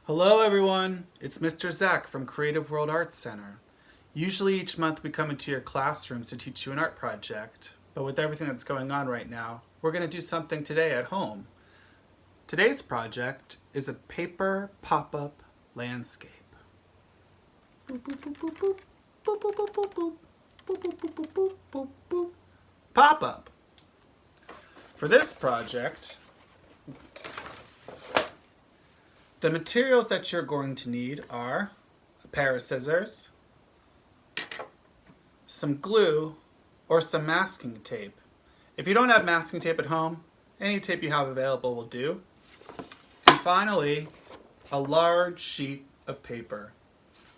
Hello everyone, it's Mr. Zach from Creative World Arts Center. Usually each month we come into your classrooms to teach you an art project, but with everything that's going on right now, we're going to do something today at home. Today's project is a paper pop-up landscape. Pop-up! For this project, the materials that you're going to need are a pair of scissors, some glue, or some masking tape. If you don't have masking tape at home, any tape you have available will do. And finally, a large sheet of paper.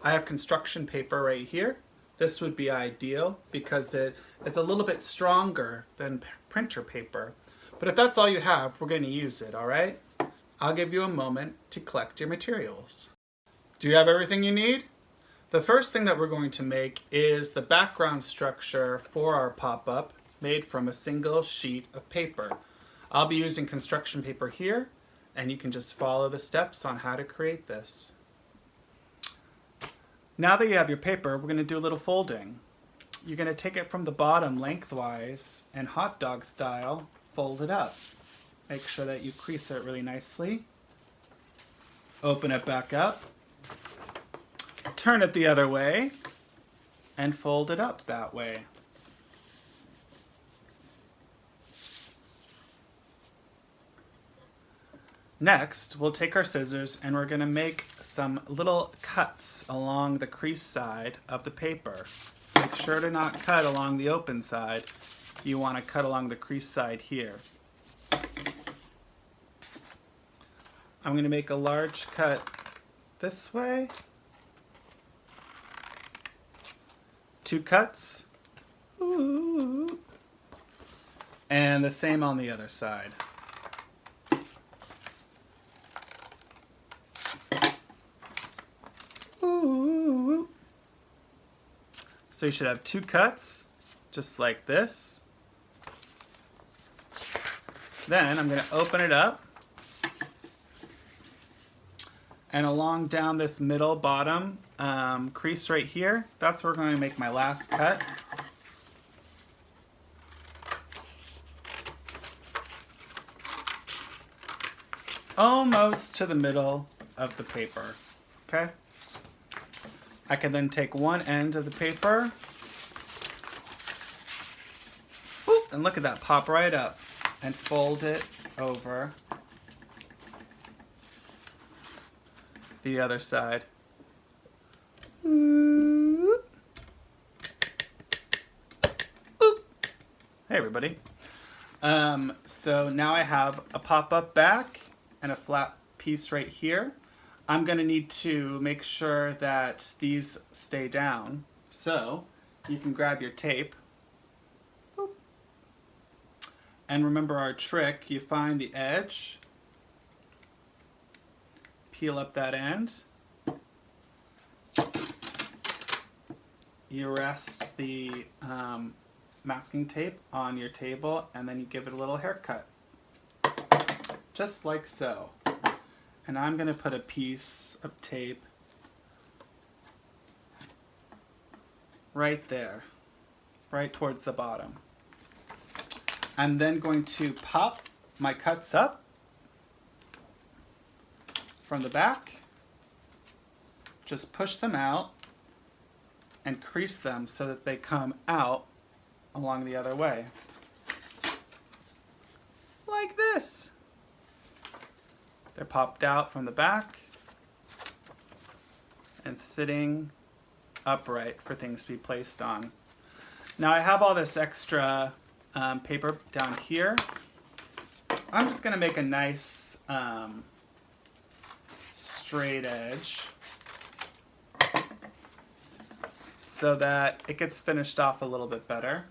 I have construction paper right here. This would be ideal because it's a little bit stronger than printer paper. But if that's all you have, we're going to use it, all right? I'll give you a moment to collect your materials. Do you have everything you need? The first thing that we're going to make is the background structure for our pop-up made from a single sheet of paper. I'll be using construction paper here, and you can just follow the steps on how to create this. Now that you have your paper, we're going to do a little folding. You're going to take it from the bottom lengthwise and hot dog style, fold it up. Make sure that you crease it really nicely. Open it back up. Turn it the other way and fold it up that way. Next, we'll take our scissors and we're going to make some little cuts along the crease side of the paper. Make sure to not cut along the open side. You want to cut along the crease side here. I'm going to make a large cut this way. 2 cuts. Ooh. And the same on the other side. Ooh. So you should have 2 cuts, just like this. Then I'm going to open it up. And along down this middle bottom crease right here, that's where we're going to make my last cut. Almost to the middle of the paper, okay? I can then take one end of the paper, and look at that, pop right up, and fold it over the other side. Oop. Oop. Hey everybody. So now I have a pop-up back and a flat piece right here. I'm going to need to make sure that these stay down. So you can grab your tape. Boop. And remember our trick, you find the edge, peel up that end. You rest the masking tape on your table and then you give it a little haircut. Just like so. And I'm going to put a piece of tape right there, right towards the bottom. I'm then going to pop my cuts up from the back, just push them out and crease them so that they come out along the other way. Like this. They're popped out from the back and sitting upright for things to be placed on. Now I have all this extra paper down here. I'm just going to make a nice straight edge so that it gets finished off a little bit better.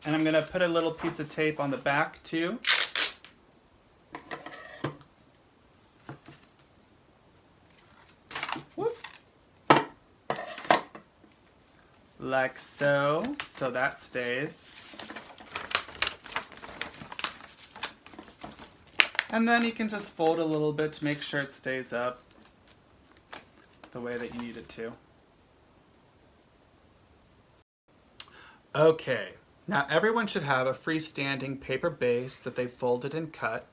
And I'm going to put a little piece of tape on the back too. Whoop. Like so, so that stays. And then you can just fold a little bit to make sure it stays up the way that you need it to. Okay, now everyone should have a freestanding paper base that they folded and cut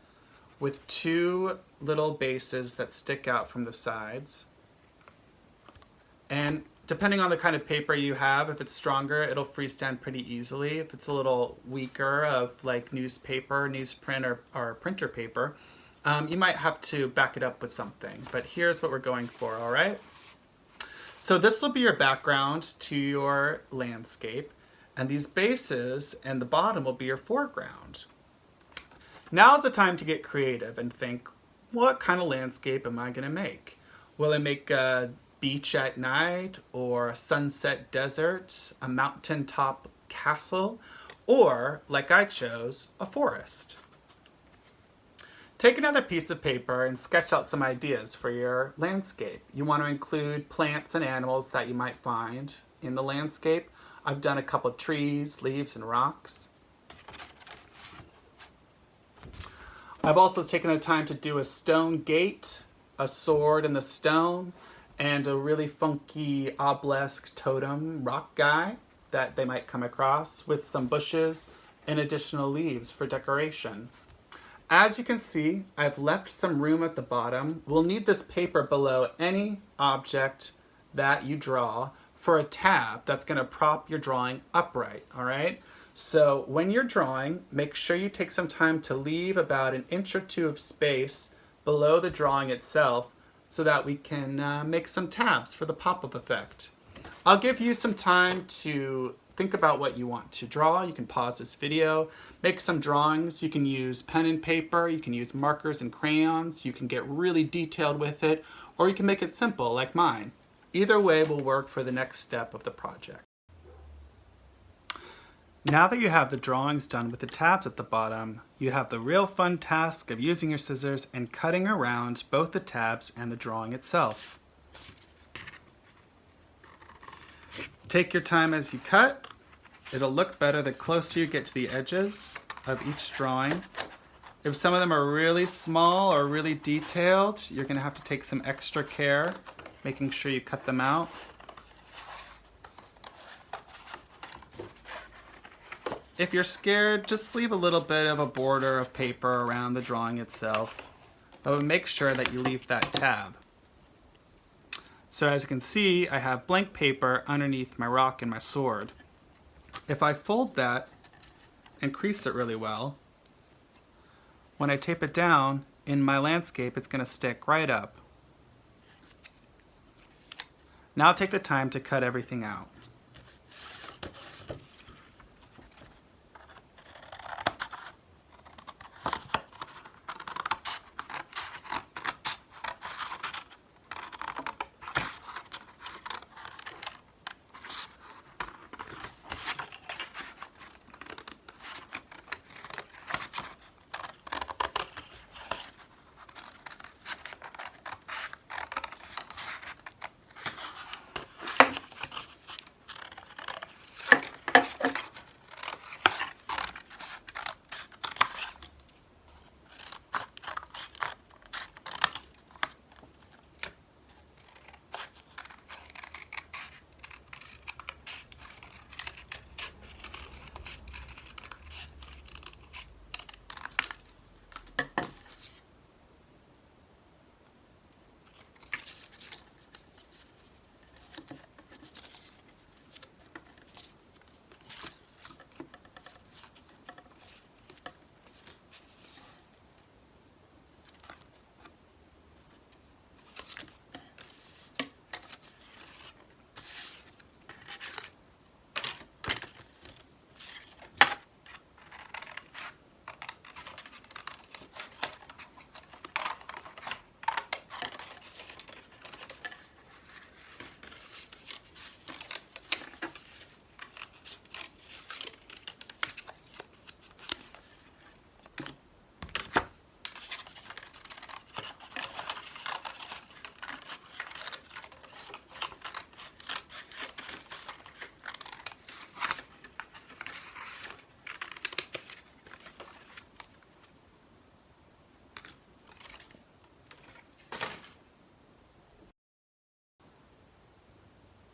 with two little bases that stick out from the sides. And depending on the kind of paper you have, if it's stronger, it'll freestand pretty easily. If it's a little weaker, of like newspaper, newsprint, or printer paper, you might have to back it up with something. But here's what we're going for, all right? So this will be your background to your landscape, and these bases and the bottom will be your foreground. Now's the time to get creative and think, what kind of landscape am I gonna make? Will I make a beach at night, or a sunset desert, a mountaintop castle, or, like I chose, a forest? Take another piece of paper and sketch out some ideas for your landscape. You want to include plants and animals that you might find in the landscape. I've done a couple trees, leaves, and rocks. I've also taken the time to do a stone gate, a sword in the stone, and a really funky obelisk totem rock guy that they might come across with some bushes and additional leaves for decoration. As you can see, I've left some room at the bottom. We'll need this paper below any object that you draw for a tab that's going to prop your drawing upright, all right? So when you're drawing, make sure you take some time to leave about an inch or two of space below the drawing itself so that we can make some tabs for the pop-up effect. I'll give you some time to think about what you want to draw. You can pause this video, make some drawings. You can use pen and paper, you can use markers and crayons, you can get really detailed with it, or you can make it simple like mine. Either way will work for the next step of the project. Now that you have the drawings done with the tabs at the bottom, you have the real fun task of using your scissors and cutting around both the tabs and the drawing itself. Take your time as you cut. It'll look better the closer you get to the edges of each drawing. If some of them are really small or really detailed, you're going to have to take some extra care, making sure you cut them out. If you're scared, just leave a little bit of a border of paper around the drawing itself, but make sure that you leave that tab. So as you can see, I have blank paper underneath my rock and my sword. If I fold that and crease it really well, when I tape it down in my landscape, it's going to stick right up. Now take the time to cut everything out.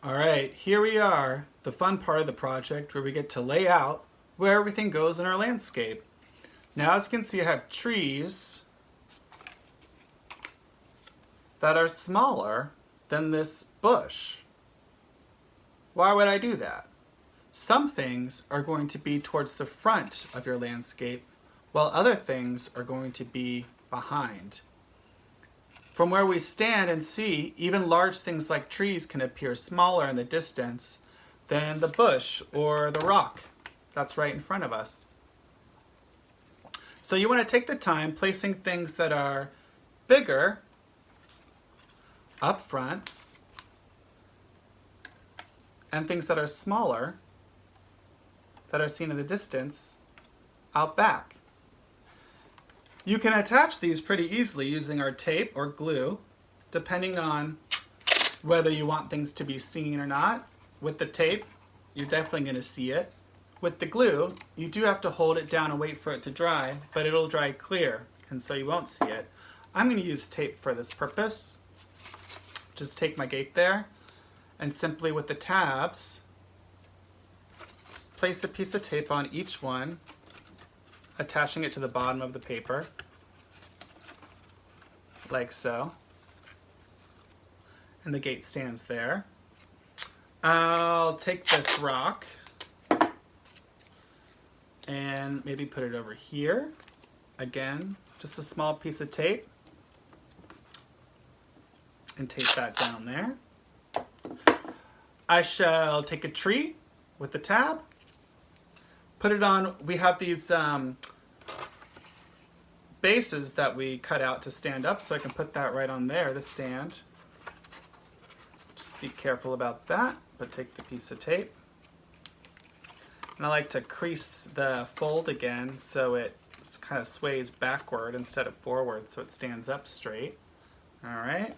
All right, here we are, the fun part of the project where we get to lay out where everything goes in our landscape. Now, as you can see, I have trees that are smaller than this bush. Why would I do that? Some things are going to be towards the front of your landscape, while other things are going to be behind. From where we stand and see, even large things like trees can appear smaller in the distance than the bush or the rock that's right in front of us. So you want to take the time placing things that are bigger up front and things that are smaller that are seen in the distance out back. You can attach these pretty easily using our tape or glue, depending on whether you want things to be seen or not. With the tape, you're definitely going to see it. With the glue, you do have to hold it down and wait for it to dry, but it'll dry clear, and so you won't see it. I'm going to use tape for this purpose. Just take my gate there, and simply with the tabs, place a piece of tape on each one, attaching it to the bottom of the paper, like so. And the gate stands there. I'll take this rock and maybe put it over here. Again, just a small piece of tape. And tape that down there. I shall take a tree with the tab, put it on. We have these bases that we cut out to stand up, so I can put that right on there, the stand. Just be careful about that, but take the piece of tape. And I like to crease the fold again so it kind of sways backward instead of forward so it stands up straight. All right.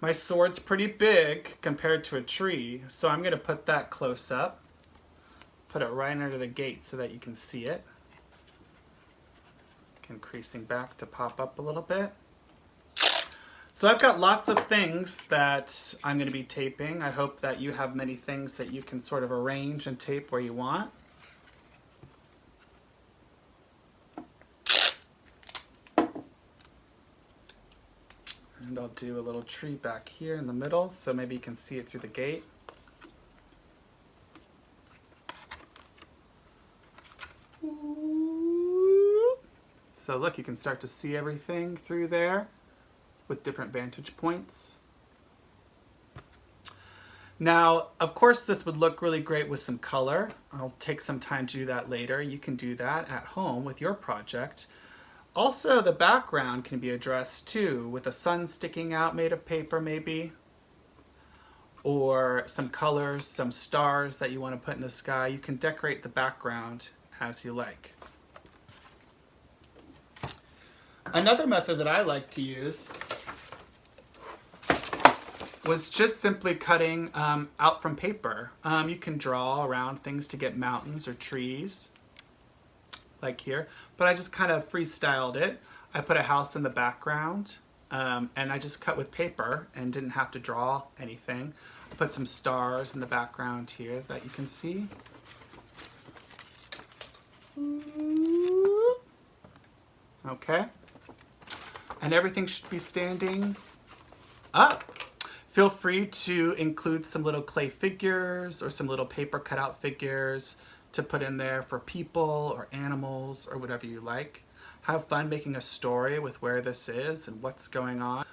My sword's pretty big compared to a tree, so I'm going to put that close up. Put it right under the gate so that you can see it. Again, creasing back to pop up a little bit. So I've got lots of things that I'm going to be taping. I hope that you have many things that you can sort of arrange and tape where you want. And I'll do a little tree back here in the middle, so maybe you can see it through the gate. So look, you can start to see everything through there with different vantage points. Now, of course, this would look really great with some color. I'll take some time to do that later. You can do that at home with your project. Also, the background can be addressed too, with a sun sticking out made of paper maybe, or some colors, some stars that you want to put in the sky. You can decorate the background as you like. Another method that I like to use was just simply cutting out from paper. You can draw around things to get mountains or trees, like here, but I just kind of freestyled it. I put a house in the background, and I just cut with paper and didn't have to draw anything. I put some stars in the background here that you can see. Okay. And everything should be standing up. Feel free to include some little clay figures or some little paper cutout figures to put in there for people or animals or whatever you like. Have fun making a story with where this is and what's going on.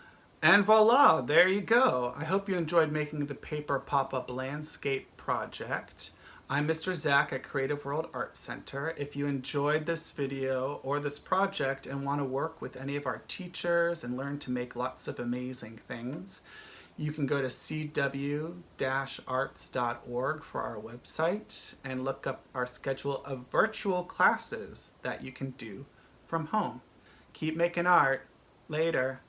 And voila, there you go. I hope you enjoyed making the paper pop-up landscape project. I'm Mr. Zach at Creative World Art Center. If you enjoyed this video or this project and want to work with any of our teachers and learn to make lots of amazing things, you can go to cw-arts.org for our website and look up our schedule of virtual classes that you can do from home. Keep making art. Later.